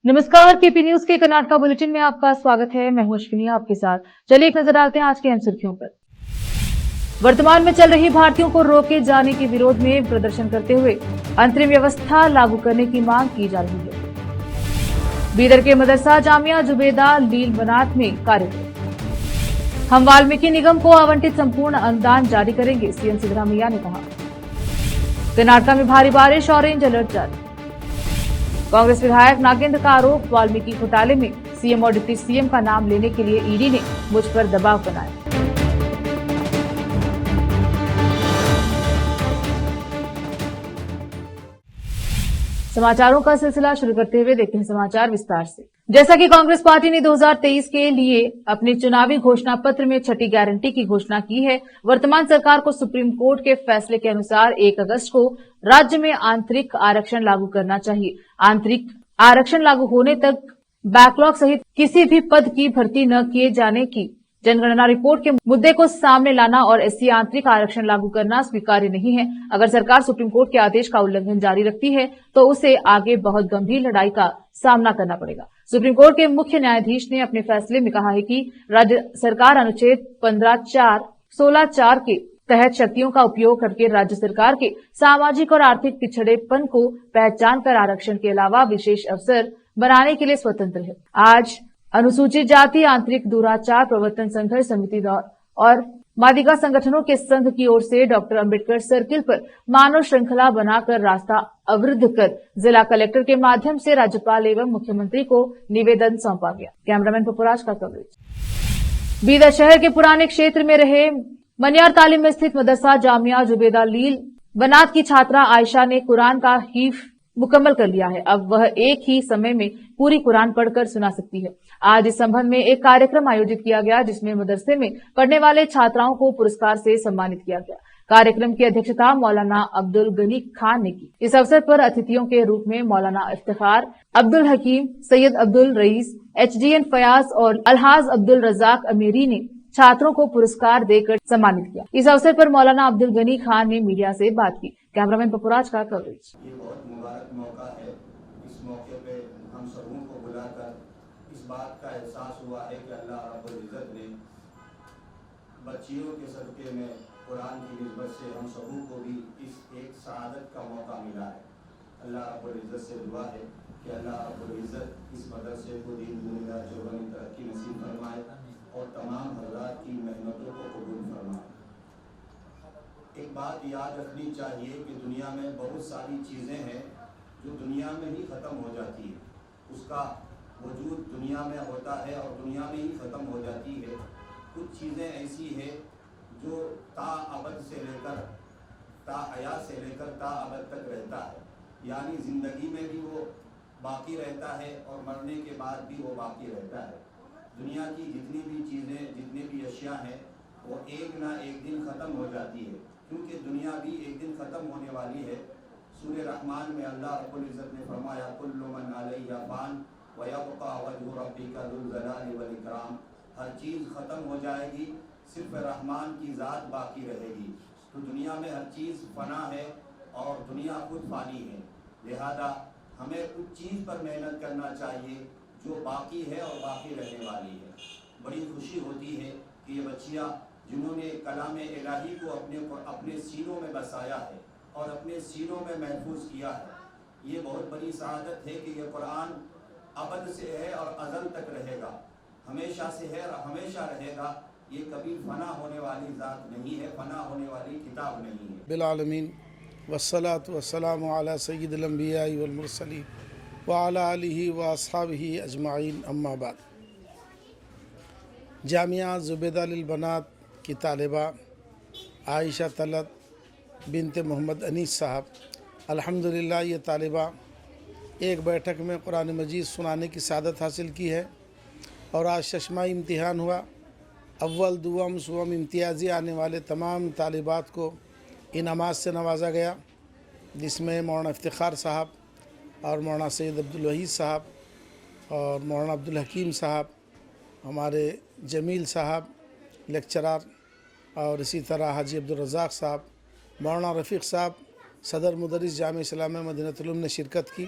नमस्कार, KP news के Karnataka bulletin में आपका स्वागत है। मैं हूं अश्विनी आपके साथ। चलिए एक नजर डालते हैं आज की अहम सुर्खियों पर। वर्तमान में चल रही भारतीयों को रोके जाने के विरोध में प्रदर्शन करते हुए अंतरिम व्यवस्था लागू करने की मांग की जा रही है। बीदर के मदरसा जामिया जुबेदा लील बनात में कार्यक्रम। हम वाल्मीकि निगम को आवंटित संपूर्ण अनुदान जारी करेंगे, सीएम सिद्धरामैया ने कहा। कर्नाटका में भारी बारिश, ऑरेंज अलर्ट जारी। कांग्रेस विधायक नागेंद्र का आरोप, वाल्मीकि घोटाले में सीएम और डिप्टी सीएम का नाम लेने के लिए ईडी ने मुझ पर दबाव बनाया। समाचारों का सिलसिला शुरू करते हुए देखते हैं समाचार विस्तार से। जैसा कि कांग्रेस पार्टी ने 2023 के लिए अपने चुनावी घोषणा पत्र में छठी गारंटी की घोषणा की है। वर्तमान सरकार को सुप्रीम कोर्ट के फैसले के अनुसार 1 अगस्त को राज्य में आंतरिक आरक्षण लागू करना चाहिए। आंतरिक आरक्षण लागू होने तक बैकलॉग सहित किसी भी पद की भर्ती न किए जाने की जनगणना रिपोर्ट के मुद्दे को सामने लाना और एससी आंतरिक आरक्षण लागू करना स्वीकार्य नहीं है। अगर सरकार सुप्रीम कोर्ट के आदेश का उल्लंघन जारी रखती है तो उसे आगे बहुत गंभीर लड़ाई का सामना करना पड़ेगा। सुप्रीम कोर्ट के मुख्य न्यायाधीश ने अपने फैसले में कहा है कि राज्य सरकार अनुच्छेद 15(4), 16(4) के तहत शक्तियों का उपयोग करके राज्य सरकार के सामाजिक और आर्थिक पिछड़ेपन को पहचान कर आरक्षण के अलावा विशेष अवसर बनाने के लिए स्वतंत्र है। आज अनुसूचित जाति आंतरिक दुराचार प्रवर्तन संघर्ष समिति और मादिगा संगठनों के संघ की ओर से डॉक्टर अंबेडकर सर्किल पर मानव श्रृंखला बनाकर रास्ता अवरुद्ध कर जिला कलेक्टर के माध्यम से राज्यपाल एवं मुख्यमंत्री को निवेदन सौंपा गया। कैमरामैन पपुराज का कवरेज। बीदर शहर के पुराने क्षेत्र में रहे मनियार तालीम में स्थित मदरसा जामिया जुबेदा लील बनात की छात्रा आयशा ने कुरान का हिफ्ज मुकम्मल कर लिया है। अब वह एक ही समय में पूरी कुरान पढ़कर सुना सकती है। आज इस संबंध में एक कार्यक्रम आयोजित किया गया जिसमें मदरसे में पढ़ने वाले छात्राओं को पुरस्कार से सम्मानित किया गया। कार्यक्रम की अध्यक्षता मौलाना अब्दुल गनी खान ने की। इस अवसर पर अतिथियों के रूप में मौलाना इफ्तिखार, अब्दुल हकीम, सैयद अब्दुल रईस, एचडीएन फयाज और अलहाज अब्दुल रजाक अमीरी ने छात्रों को पुरस्कार देकर सम्मानित किया। इस अवसर पर मौलाना अब्दुल गनी खान ने मीडिया से बात की। कैमरामैन पपुराज का कवरेज। ये बहुत मुबारक मौका है। इस मौके पे हम सबों को बुलाकर इस बात का एहसास हुआ है कि अल्लाह रब्बुल इज़्ज़त ने बच्चियों के सदक़े में कुरान की निस्बत से हम सबों को भी इस एक सआदत का मौका मिला है। अल्लाह रब्बुल इज़्ज़त से दुआ है कि अल्लाह रब्बुल इज़्ज़त इस मदरसे को दीन दुनिया चौबनी तरक्की नसीब फरमाए और तमाम हज़रात की मेहनतों को कबूल फरमाए। एक बात याद रखनी चाहिए कि दुनिया में बहुत सारी चीज़ें हैं जो दुनिया में ही ख़त्म हो जाती है। उसका वजूद दुनिया में होता है और दुनिया में ही ख़त्म हो जाती है। कुछ चीज़ें ऐसी है जो ताअबद से लेकर ताहयात से लेकर ताअबद तक रहता है, यानी ज़िंदगी में भी वो बाकी रहता है और मरने के बाद भी वो बाकी रहता है। दुनिया की जितनी भी चीज़ें, जितनी भी अशिया हैं, वो एक ना एक दिन ख़त्म हो जाती है, क्योंकि दुनिया भी एक दिन ख़त्म होने वाली है। सूरह रहमान में अल्लाह रब्बुल इज़्ज़त ने फरमाया, कुल्लु मन अलैहा फ़ान व यब्क़ा वजहु रब्बिका ज़ुल जलाली वल इकराम। हर चीज़ ख़त्म हो जाएगी, सिर्फ रहमान की ज़ात बाकी रहेगी। तो दुनिया में हर चीज़ फ़ना है और दुनिया खुद फ़ानी है। लिहाजा हमें कुछ चीज़ पर मेहनत करना चाहिए जो बाकी है और बाकी रहने वाली है। बड़ी खुशी होती है कि ये बच्चियाँ जिन्होंने कलाम इलाही को अपने सीनों में बसाया है और अपने सीनों में महफूज किया है, ये बहुत बड़ी सआदत है कि ये कुरान अबद से है और अज़ल तक रहेगा, हमेशा से है और हमेशा रहेगा। ये कभी फना होने वाली ज़ात नहीं है, फना होने वाली किताब नहीं है। बिल आलमीन वस्सलातु वस्सलामु अला सय्यिदिल अंबिया वल मुरसलीन व अला आलिहि व अस्हाबिहि अजमाइन, अम्मा बाद। जामिया जुबेदा लिल बनात की तालिबा आयशा तलत बिनते मोहम्मद अनीस साहब, अल्हम्दुलिल्लाह ये तालिबा एक बैठक में कुरान मजीद सुनाने की सादत हासिल की है और आज शशमाई इम्तिहान हुआ। अव्वल दुआम सुवम इम्तियाज़ी आने वाले तमाम तालिबात को इनामात से नवाजा गया, जिसमें मौलाना इफ्तिखार साहब और मौलाना सैयद अब्दुल वहीद साहब और मौलाना अब्दुल हकीम साहब, हमारे जमील साहब लेक्चरर, और इसी तरह हाजी अब्दुल रज़ाक साहब, मौलाना रफ़ीक़ साहब सदर मुदरिस जामिया इस्लामिया मदीनतुल उलूम ने शिरकत की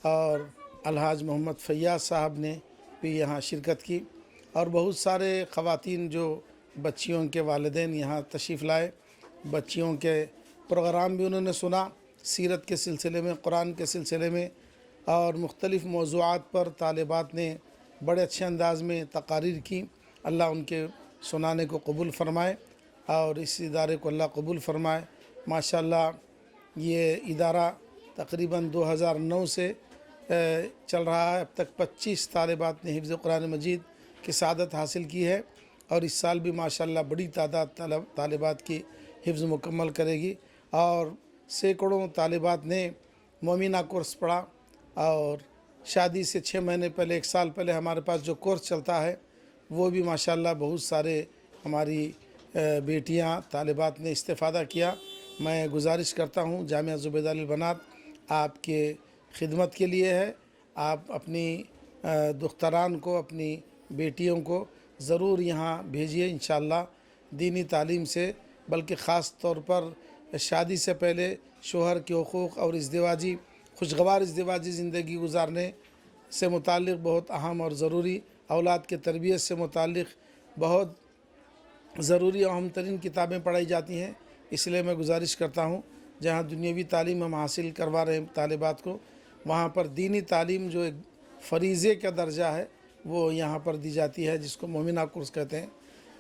और अलहाज मोहम्मद फैयाज साहब ने भी यहाँ शिरकत की और बहुत सारे ख़वातीन जो बच्चियों के वालिदैन यहाँ तशरीफ़ लाए, बच्चियों के प्रोग्राम भी उन्होंने सुना, सीरत के सिलसिले में, कुरान के सिलसिले में और मुख्तलिफ़ मौज़ूआत पर तालिबात ने बड़े अच्छे अंदाज़ में तकारीर की। अल्लाह उनके सुनाने को कबूल फ़रमाए और इस इदारे को अल्लाह कबूल फ़रमाए। माशाअल्लाह ये इदारा तकरीबन 2009 से चल रहा है। अब तक 25 तालिबात ने हिफ्ज़ कुरान मजीद की सआदत हासिल की है और इस साल भी माशाअल्लाह बड़ी तादाद तालिबात की हिफ्ज़ मुकम्मल करेगी और सैकड़ों तालिबात ने मोमिना कोर्स पढ़ा और शादी से 6 महीने पहले, 1 साल पहले हमारे पास जो कोर्स चलता है वो भी माशाअल्लाह बहुत सारे हमारी बेटियां तालिबात ने इस्तेफ़ादा किया। मैं गुजारिश करता हूं जामिया ज़ुबैदा लिल बनात आपके खिदमत के लिए है। आप अपनी दुख्तरान को, अपनी बेटियों को ज़रूर यहाँ भेजिए इंशाअल्लाह दीनी तालीम से, बल्कि ख़ास तौर पर शादी से पहले शोहर के हुकूक़ और इज़्दिवाजी खुशगवार इज़्दिवाजी ज़िंदगी गुजारने से मुताल्लिक़ बहुत अहम और ज़रूरी, औलाद के तरबियत से मुताल्लिक़ बहुत ज़रूरी और अहम तरीन किताबें पढ़ाई जाती हैं। इसलिए मैं गुजारिश करता हूँ जहाँ दुनियावी तालीम हम हासिल करवा रहे हैं तालिबात को, वहाँ पर दीनी तालीम जो एक फ़रीज़े का दर्जा है वो यहाँ पर दी जाती है, जिसको मोमिना कोर्स कहते हैं।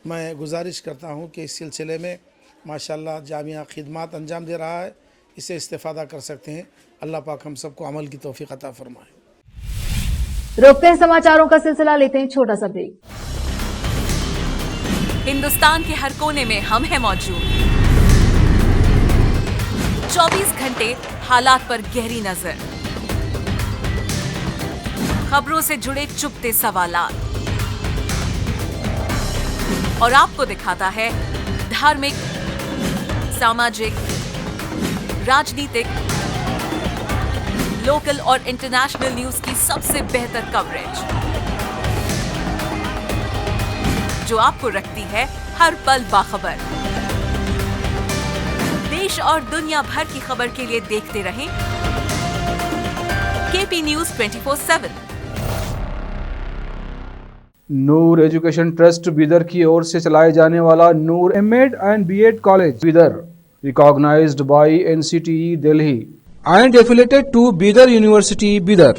मैं गुजारिश करता हूँ कि इस सिलसिले में माशाअल्लाह जामिया खिदमात अंजाम दे रहा है, इससे इस्तेफ़ादा कर सकते हैं। अल्लाह पाक हम सबको अमल की तौफ़ीक़ अता फ़रमाए। रोकते हैं समाचारों का सिलसिला, लेते हैं छोटा सा ब्रेक। हिंदुस्तान के हर कोने में हम हैं मौजूद, 24 घंटे हालात पर गहरी नजर, खबरों से जुड़े चुपते सवालात और आपको दिखाता है धार्मिक, सामाजिक, राजनीतिक, लोकल और इंटरनेशनल न्यूज की सबसे बेहतर कवरेज, जो आपको रखती है हर पल बाखबर। देश और दुनिया भर की खबर के लिए देखते रहें KP news 24/7। Noor education trust Bidar की ओर से चलाए जाने वाला Noor MEd and BEd college Bidar, recognised by NCTE Delhi and affiliated to Bidar University, Bidar.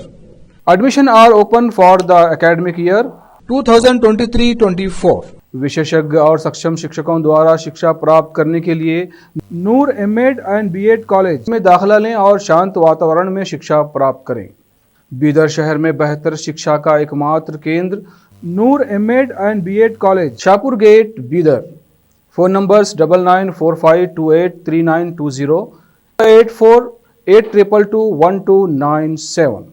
Admission are open for the academic year 2023-24. विशेषज्ञ और सक्षम शिक्षकों द्वारा शिक्षा प्राप्त करने के लिए नूर एमएड एंड बीएड कॉलेज में दाखिला लें और शांत वातावरण में शिक्षा प्राप्त करें। बीदर शहर में बेहतर शिक्षा का एकमात्र केंद्र Noor MEd and BEd college, Shahpur gate, Bidar. Phone numbers 9945283920, 8482221297।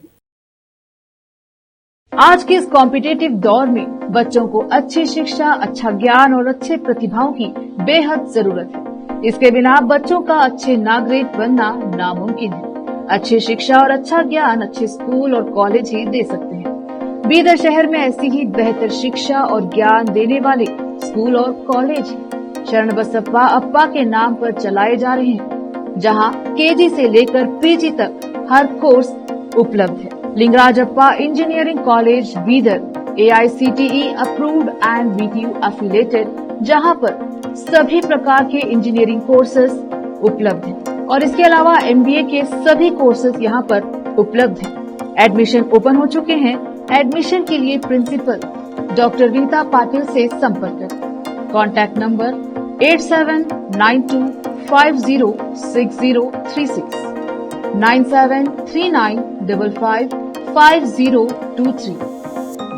आज के इस कॉम्पिटिटिव दौर में बच्चों को अच्छी शिक्षा, अच्छा ज्ञान और अच्छे प्रतिभाओं की बेहद जरूरत है। इसके बिना बच्चों का अच्छे नागरिक बनना नामुमकिन है। अच्छी शिक्षा और अच्छा ज्ञान अच्छे स्कूल और कॉलेज ही दे सकते हैं। बीदर शहर में ऐसी ही बेहतर शिक्षा और ज्ञान देने वाले स्कूल और कॉलेज शरण बसप्पा अप्पा के नाम पर चलाए जा रहे हैं, जहां केजी से लेकर पीजी तक हर कोर्स उपलब्ध है। Lingaraj Appa engineering college Bidar AICTE approved and BTU affiliated, जहां पर सभी प्रकार के इंजीनियरिंग कोर्सेज उपलब्ध हैं और इसके अलावा MBA के सभी कोर्सेज यहां पर उपलब्ध हैं। एडमिशन ओपन हो चुके हैं। एडमिशन के लिए प्रिंसिपल डॉक्टर रीता पाटिल से संपर्क करें। Contact number 8792506036, 9739555023,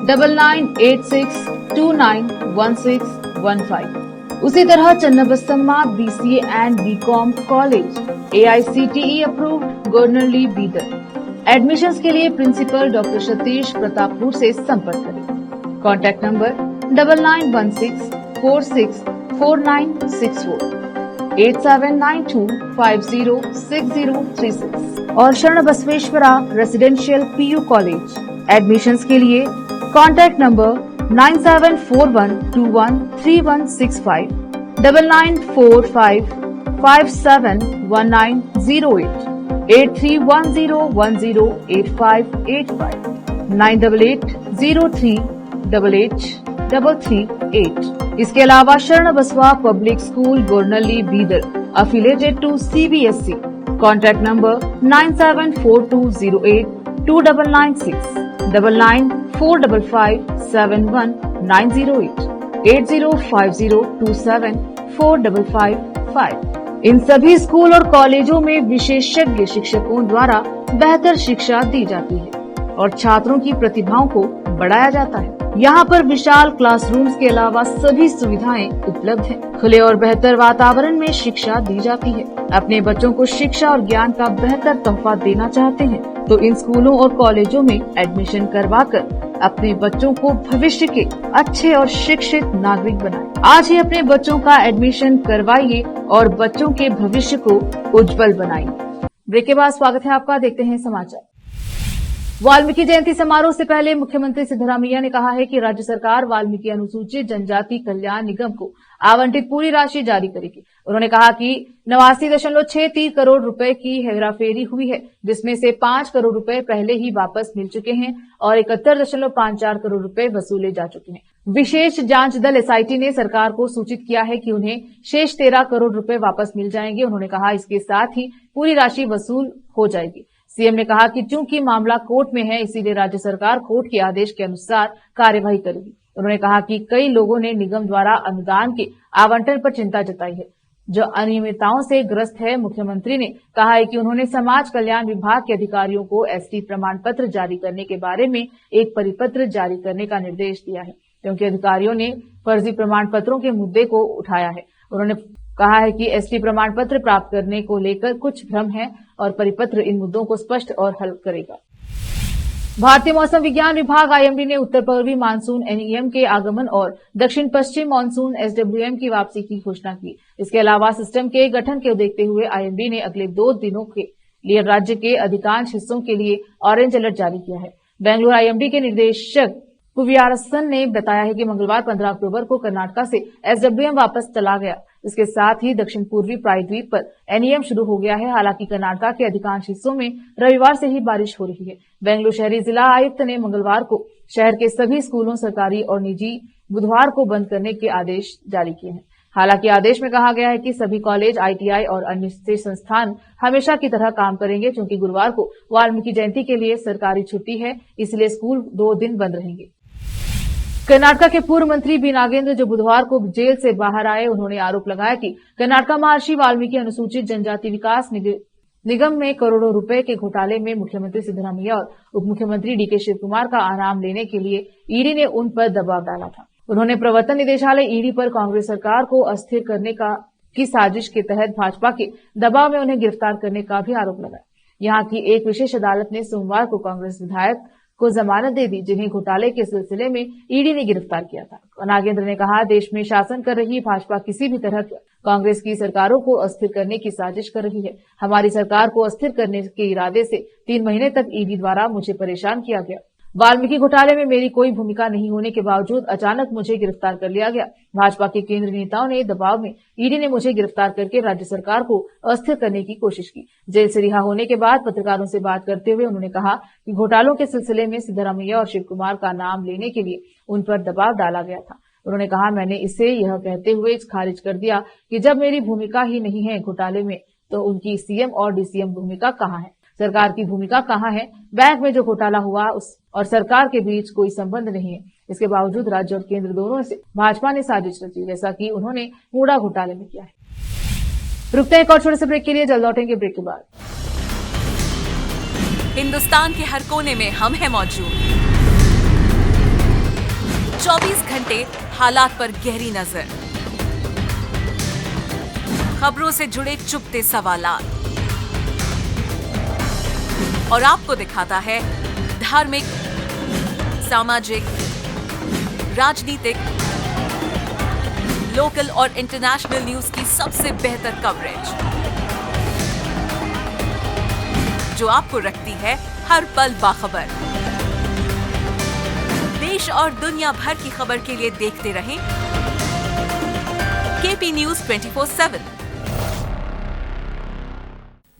9986291615। उसी तरह Channabasamma BCA and BCom college AICTE approved, Gornalli Bidar. Admissions के लिए प्रिंसिपल डॉक्टर सतीश प्रतापपुर से संपर्क करें। कॉन्टैक्ट नंबर 9916464964, 8792506036 और शरण Basaveshwara residential PU college. Admissions के लिए कॉन्टैक्ट नंबर 9741213165, 9945571908। 8310108585 9880388838। इसके अलावा Sharan Basava public school Gornalli Bidar affiliated to CBSE। Contact number 9742082996 9945571908 8050274555। इन सभी स्कूल और कॉलेजों में विशेषज्ञ शिक्षकों द्वारा बेहतर शिक्षा दी जाती है और छात्रों की प्रतिभाओं को बढ़ाया जाता है। यहाँ पर विशाल क्लासरूम्स के अलावा सभी सुविधाएं उपलब्ध हैं। खुले और बेहतर वातावरण में शिक्षा दी जाती है। अपने बच्चों को शिक्षा और ज्ञान का बेहतर तोहफा देना चाहते हैं तो इन स्कूलों और कॉलेजों में एडमिशन करवाकर अपने बच्चों को भविष्य के अच्छे और शिक्षित नागरिक बनाएं। आज ही अपने बच्चों का एडमिशन करवाइए और बच्चों के भविष्य को उज्जवल बनाइए। ब्रेक के बाद स्वागत है आपका, देखते हैं समाचार। वाल्मीकि जयंती समारोह से पहले मुख्यमंत्री सिद्धरामैया ने कहा है कि राज्य सरकार वाल्मीकि अनुसूचित जनजाति कल्याण निगम को आवंटित पूरी राशि जारी करेगी। उन्होंने कहा कि 89.63 करोड़ रुपए की हेराफेरी हुई है, जिसमें से 5 करोड़ रुपए पहले ही वापस मिल चुके हैं और 71.54 करोड़ रुपए वसूले जा चुके हैं। विशेष जांच दल एसआईटी ने सरकार को सूचित किया है कि उन्हें शेष 13 करोड़ रुपए वापस मिल जाएंगे। उन्होंने कहा इसके साथ ही पूरी राशि वसूल हो जाएगी। सीएम ने कहा कि चूंकि मामला कोर्ट में है, इसीलिए राज्य सरकार कोर्ट के आदेश के अनुसार कार्यवाही करेगी। उन्होंने कहा कि कई लोगों ने निगम द्वारा अनुदान के आवंटन पर चिंता जताई है, जो अनियमितताओं से ग्रस्त है। मुख्यमंत्री ने कहा है कि उन्होंने समाज कल्याण विभाग के अधिकारियों को एसटी प्रमाण पत्र जारी करने के बारे में एक परिपत्र जारी करने का निर्देश दिया है, क्योंकि अधिकारियों ने फर्जी प्रमाण पत्रों के मुद्दे को उठाया है। उन्होंने कहा है कि एसटी प्रमाण पत्र प्राप्त करने को लेकर कुछ भ्रम है और परिपत्र इन मुद्दों को स्पष्ट और हल करेगा। भारतीय मौसम विज्ञान विभाग आईएमडी ने उत्तर पूर्वी मानसून एनईएम के आगमन और दक्षिण पश्चिम मानसून एसडब्ल्यूएम की वापसी की घोषणा की। इसके अलावा सिस्टम के गठन को देखते हुए आईएमडी ने अगले 2 दिनों के लिए राज्य के अधिकांश हिस्सों के लिए ऑरेंज अलर्ट जारी किया है। बेंगलुरु आईएमडी के निदेशक कुवियारसन ने बताया है कि मंगलवार 15 अक्टूबर को कर्नाटक से एसडब्ल्यूएम वापस चला गया। इसके साथ ही दक्षिण पूर्वी प्रायद्वीप पर एनईएम शुरू हो गया है। हालांकि कर्नाटक के अधिकांश हिस्सों में रविवार से ही बारिश हो रही है। बेंगलुरु शहरी जिला आयुक्त ने मंगलवार को शहर के सभी स्कूलों, सरकारी और निजी बुधवार को बंद करने के आदेश जारी किए हैं। हालांकि आदेश में कहा गया है कि सभी कॉलेज, आईटीआई और अन्य संस्थान हमेशा की तरह काम करेंगे, क्योंकि गुरुवार को वाल्मीकि जयंती के लिए सरकारी छुट्टी है, इसलिए स्कूल 2 दिन बंद रहेंगे। कर्नाटक के पूर्व मंत्री बी नागेंद्र, जो बुधवार को जेल से बाहर आए, उन्होंने आरोप लगाया कि कर्नाटक महर्षि वाल्मीकि अनुसूचित जनजाति विकास निगम में करोड़ों रुपए के घोटाले में मुख्यमंत्री सिद्धरामैया और उप मुख्यमंत्री डीके शिव कुमार का आराम लेने के लिए ईडी ने उन पर दबाव डाला था। उन्होंने प्रवर्तन निदेशालय ईडी पर कांग्रेस सरकार को अस्थिर करने की साजिश के तहत भाजपा के दबाव में उन्हें गिरफ्तार करने का भी आरोप लगाया। यहाँ की एक विशेष अदालत ने सोमवार को कांग्रेस विधायक को जमानत दे दी, जिन्हें घोटाले के सिलसिले में ईडी ने गिरफ्तार किया था। नागेंद्र ने कहा, देश में शासन कर रही भाजपा किसी भी तरह कांग्रेस की सरकारों को अस्थिर करने की साजिश कर रही है। हमारी सरकार को अस्थिर करने के इरादे से 3 महीने तक ईडी द्वारा मुझे परेशान किया गया। वाल्मीकि घोटाले में मेरी कोई भूमिका नहीं होने के बावजूद अचानक मुझे गिरफ्तार कर लिया गया। भाजपा के केंद्रीय नेताओं ने दबाव में ईडी ने मुझे गिरफ्तार करके राज्य सरकार को अस्थिर करने की कोशिश की। जेल से रिहा होने के बाद पत्रकारों से बात करते हुए उन्होंने कहा कि घोटालों के सिलसिले में सिद्धरामैया और शिव कुमार का नाम लेने के लिए उन पर दबाव डाला गया था। उन्होंने कहा, मैंने इसे यह कहते हुए खारिज कर दिया कि जब मेरी भूमिका ही नहीं है घोटाले में, तो उनकी सीएम और डीसीएम भूमिका कहाँ है, सरकार की भूमिका कहाँ है। बैंक में जो घोटाला हुआ और सरकार के बीच कोई संबंध नहीं है। इसके बावजूद राज्य और केंद्र दोनों से भाजपा ने साजिश रची, जैसा कि उन्होंने कूड़ा घोटाले में किया है। रुकते हैं एक और छोटे से ब्रेक के लिए, जल्द लौटेंगे ब्रेक के बाद। हिंदुस्तान के हर कोने में हम हैं मौजूद। 24 घंटे हालात पर गहरी नजर, खबरों से जुड़े चुपते सवालात, और आपको दिखाता है धार्मिक, सामाजिक, राजनीतिक, लोकल और इंटरनेशनल न्यूज की सबसे बेहतर कवरेज, जो आपको रखती है हर पल बाखबर। देश और दुनिया भर की खबर के लिए देखते रहें KP news 24/7।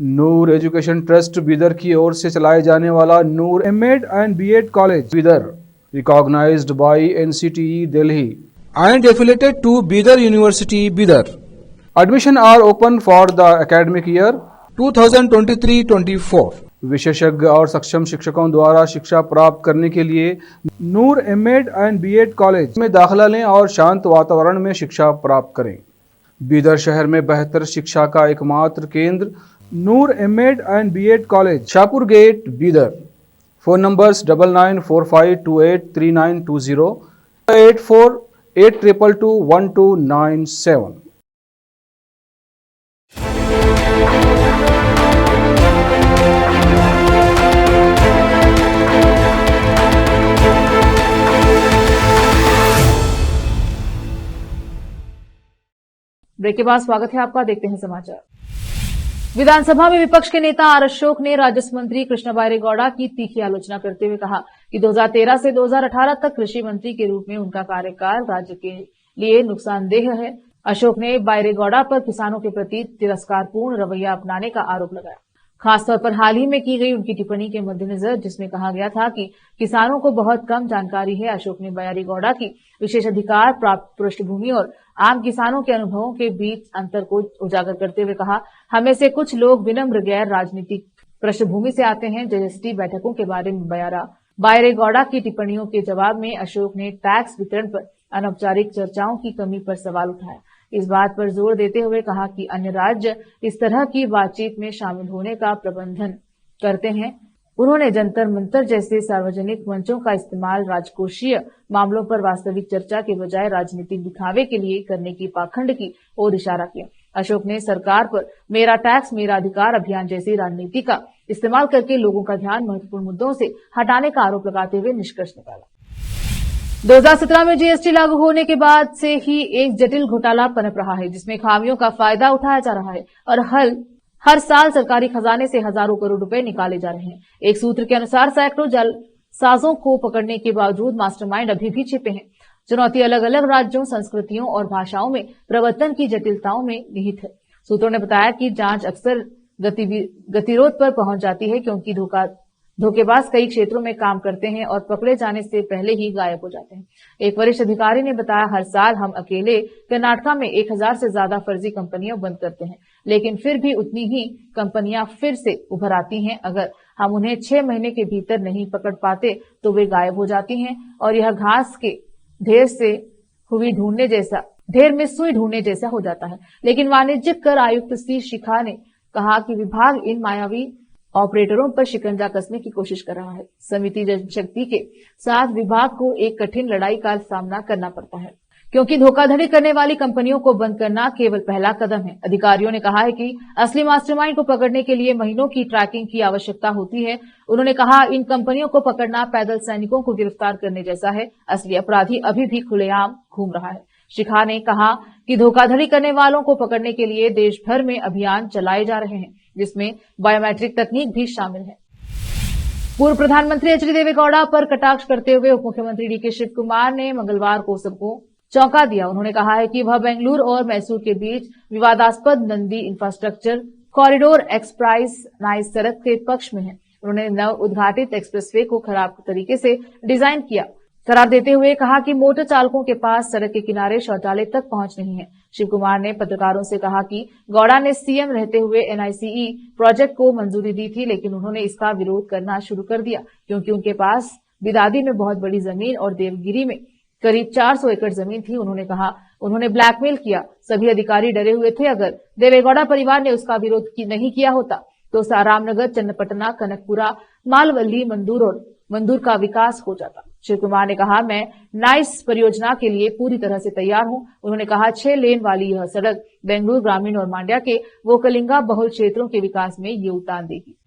Noor education trust Bidar की ओर से चलाए जाने वाला Noor MEd and BEd college Bidar recognised by NCTE Delhi and affiliated to Bidar University, Bidar. Admission are open for the academic year 2023-24. विशेषज्ञ और सक्षम शिक्षकों द्वारा शिक्षा प्राप्त करने के लिए नूर एमएड एंड बीएड कॉलेज में दाखिला लें और शांत वातावरण में शिक्षा प्राप्त करें। बीदर शहर में बेहतर शिक्षा का एकमात्र केंद्र Noor MEd and BEd college, Shahpur gate, Bidar. Phone numbers 9945283920, 8482221297। Break के बाद स्वागत है आपका। देखते हैं समाचार। विधानसभा में विपक्ष के नेता आर अशोक ने राजस्व मंत्री कृष्ण बैरेगौड़ा की तीखी आलोचना करते हुए कहा कि 2013 से 2018 तक कृषि मंत्री के रूप में उनका कार्यकाल राज्य के लिए नुकसानदेह है। अशोक ने बैरेगौड़ा पर किसानों के प्रति तिरस्कारपूर्ण रवैया अपनाने का आरोप लगाया, खासतौर पर हाल ही में की गई उनकी टिप्पणी के मद्देनजर जिसमें कहा गया था कि किसानों को बहुत कम जानकारी है। अशोक ने बैरेगौड़ा की विशेषाधिकार प्राप्त पृष्ठभूमि और आम किसानों के अनुभवों के बीच अंतर को उजागर करते हुए कहा, हमें से कुछ लोग विनम्र गैर राजनीतिक पृष्ठभूमि से आते हैं। जीएसटी बैठकों के बारे में बैरेगौड़ा की टिप्पणियों के जवाब में अशोक ने टैक्स वितरण पर अनौपचारिक चर्चाओं की कमी पर सवाल उठाया। इस बात पर जोर देते हुए कहा कि अन्य राज्य इस तरह की बातचीत में शामिल होने का प्रबंधन करते हैं। उन्होंने जंतर मंतर जैसे सार्वजनिक मंचों का इस्तेमाल राजकोषीय मामलों पर वास्तविक चर्चा के बजाय राजनीतिक दिखावे के लिए करने की पाखंड की ओर इशारा किया। अशोक ने सरकार पर मेरा टैक्स मेरा अधिकार अभियान जैसी राजनीति का इस्तेमाल करके लोगों का ध्यान महत्वपूर्ण मुद्दों से हटाने का आरोप लगाते हुए निष्कर्ष निकाला। 2017 में जीएसटी लागू होने के बाद से ही एक जटिल घोटाला पनप रहा है, जिसमें खामियों का फायदा उठाया जा रहा है और हर साल सरकारी खजाने से हजारों करोड़ रुपए निकाले जा रहे हैं। एक सूत्र के अनुसार सैकड़ों जालसाजों को पकड़ने के बावजूद मास्टरमाइंड अभी भी छिपे हैं। चुनौती अलग अलग राज्यों, संस्कृतियों और भाषाओं में प्रवर्तन की जटिलताओं में निहित है। सूत्रों ने बताया कि जांच अक्सर गतिरोध पर पहुंच जाती है क्योंकि धोखेबाज कई क्षेत्रों में काम करते हैं और पकड़े जाने से पहले ही गायब हो जाते हैं। एक वरिष्ठ अधिकारी ने बताया, हर साल हम अकेले कर्नाटका में 1000 से ज्यादा फर्जी कंपनियां बंद करते हैं, लेकिन फिर भी उतनी ही कंपनियां फिर से उभर आती हैं। अगर हम उन्हें 6 महीने के भीतर नहीं पकड़ पाते तो वे गायब हो जाती हैं और यह घास के ढेर में सुई ढूंढने जैसा हो जाता है। लेकिन वाणिज्यिक कर आयुक्त सी शिखा ने कहा कि विभाग इन मायावी ऑपरेटरों पर शिकंजा कसने की कोशिश कर रहा है। समिति जनशक्ति के साथ विभाग को एक कठिन लड़ाई का सामना करना पड़ता है, क्योंकि धोखाधड़ी करने वाली कंपनियों को बंद करना केवल पहला कदम है। अधिकारियों ने कहा है कि असली मास्टरमाइंड को पकड़ने के लिए महीनों की ट्रैकिंग की आवश्यकता होती है। उन्होंने कहा, इन कंपनियों को पकड़ना पैदल सैनिकों को गिरफ्तार करने जैसा है। असली अपराधी अभी भी खुलेआम घूम रहा है। शिखा ने कहा कि धोखाधड़ी करने वालों को पकड़ने के लिए देश भर में अभियान चलाए जा रहे हैं, जिसमें बायोमेट्रिक तकनीक भी शामिल है। पूर्व प्रधानमंत्री एच डी देवेगौड़ा पर कटाक्ष करते हुए उप मुख्यमंत्री डीके शिव कुमार ने मंगलवार को सबको चौंका दिया। उन्होंने कहा है कि वह बेंगलुरु और मैसूर के बीच विवादास्पद Nandi infrastructure corridor express nice सड़क के पक्ष में है। उन्होंने नव उद्घाटित एक्सप्रेसवे को खराब तरीके से डिजाइन किया करार देते हुए कहा कि मोटर चालकों के पास सड़क के किनारे शौचालय तक पहुंच नहीं है। शिव कुमार ने पत्रकारों से कहा कि गौड़ा ने सीएम रहते हुए एनआईसीई प्रोजेक्ट को मंजूरी दी थी, लेकिन उन्होंने इसका विरोध करना शुरू कर दिया क्योंकि उनके पास बिदादी में बहुत बड़ी जमीन और देवगिरी में करीब 400 एकड़ जमीन थी। उन्होंने कहा उन्होंने ब्लैकमेल किया। सभी अधिकारी डरे हुए थे। अगर देवेगौड़ा परिवार ने उसका विरोध नहीं किया होता तो रामनगर, चन्नपटना, कनकपुरा, मालवल्ली, मंदूर का विकास हो जाता। शिव कुमार ने कहा, मैं नाइस परियोजना के लिए पूरी तरह से तैयार हूं। उन्होंने कहा 6 लेन वाली यह सड़क बेंगलुरु ग्रामीण और मांड्या के वोकलिंगा बहुल क्षेत्रों के विकास में योगदान देगी।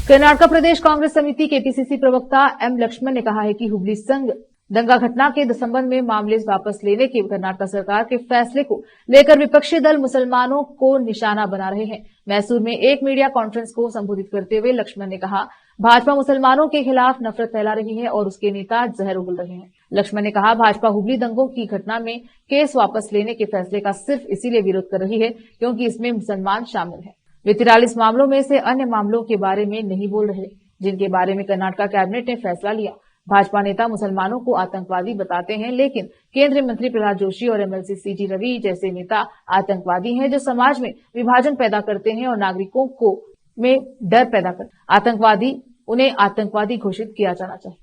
कर्नाटक प्रदेश कांग्रेस समिति के पीसीसी प्रवक्ता एम लक्ष्मण ने कहा है कि हुबली संघ दंगा घटना के संबंध में मामले वापस लेने के कर्नाटक सरकार के फैसले को लेकर विपक्षी दल मुसलमानों को निशाना बना रहे हैं। मैसूर में एक मीडिया कॉन्फ्रेंस को संबोधित करते हुए लक्ष्मण ने कहा, भाजपा मुसलमानों के खिलाफ नफरत फैला रही है और उसके नेता जहर उगल रहे हैं। लक्ष्मण ने कहा, भाजपा हुबली दंगों की घटना में केस वापस लेने के फैसले का सिर्फ इसीलिए विरोध कर रही है क्योंकि इसमें मुसलमान शामिल हैं। वे 43 मामलों में से अन्य मामलों के बारे में नहीं बोल रहे, जिनके बारे में कर्नाटक कैबिनेट ने फैसला लिया। भाजपा नेता मुसलमानों को आतंकवादी बताते हैं, लेकिन केंद्रीय मंत्री प्रहलाद जोशी और एमएलसी सीटी रवि जैसे नेता आतंकवादी हैं, जो समाज में विभाजन पैदा करते हैं और नागरिकों को में डर पैदा करते। उन्हें आतंकवादी घोषित किया जाना चाहिए।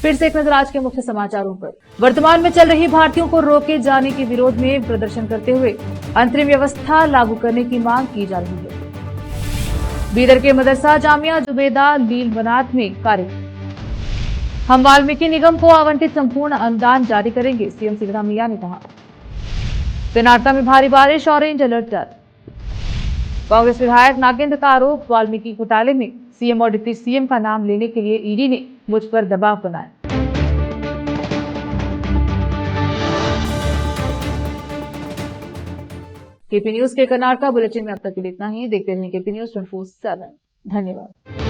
फिर से एक नजर आज के मुख्य समाचारों पर। वर्तमान में चल रही भारतीयों को रोके जाने के विरोध में प्रदर्शन करते हुए अंतरिम व्यवस्था लागू करने की मांग की जा रही है। बीदर के मदरसा जामिया जुबेदा लील बनात में कार्य। हम वाल्मीकि निगम को आवंटित संपूर्ण अनुदान जारी करेंगे, सीएम सिद्धरामैया ने कहा। कर्नाटक में भारी बारिश, ऑरेंज अलर्ट जारी। कांग्रेस विधायक नागेंद्र का आरोप, वाल्मीकि घोटाले में सीएम और डिप्टी सीएम का नाम लेने के लिए ईडी ने मुझ पर दबाव बनाया। केपी न्यूज के कर्नाटक बुलेटिन में अब तक के लिए इतना ही। देखते रहें केपी न्यूज 24/7। धन्यवाद।